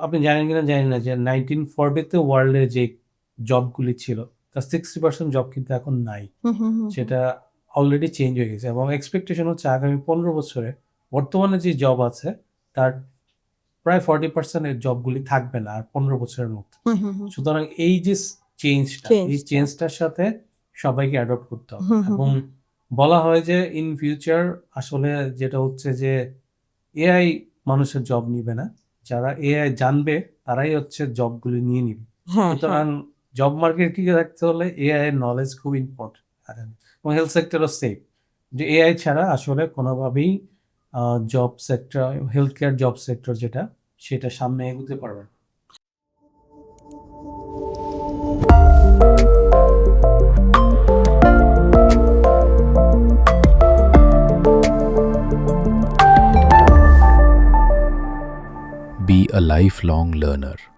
আপনি জানেন কিনা জানি না যে 1940 তে ওয়ার্ল্ডে যে জবগুলি ছিল তার 60% জব কিন্তু এখন নাই। হুম, হুম, হুম, হুম। সেটা অলরেডি চেঞ্জ হয়ে গেছে এবং এক্সপেকটেশন হচ্ছে আগামী 15 বছরে বর্তমানে যে জব আছে তার প্রায় 40% এর জবগুলি থাকবে না আর 15 বছরের মধ্যে। হুম, হুম, হুম, হুম। সুতরাং এই যে এই চেঞ্জটা। চেঞ্জটার সাথে সবাইকে অ্যাডপ্ট করতে হবে হুম, হুম, এবং হুম। বলা হয় যে ইন ফিউচার আসলে যেটা হচ্ছে যে এআই মানুষের জব নিবে না। যারা এআই জানবে তারাই হচ্ছে জবগুলি নিয়ে নিবে। হ্যাঁ, হ্যাঁ। সুতরাং জব মার্কেট টিকে রাখতে হলে এআই এর নলেজ খুব ইম্পর্টেন্ট। এবং হেলথ সেক্টরও সেম। যে এআই ছাড়া আসলে কোনোভাবেই আ job sector health care job sector যেটা সেটা সামনে এগোতে পারবে না। Be a lifelong learner.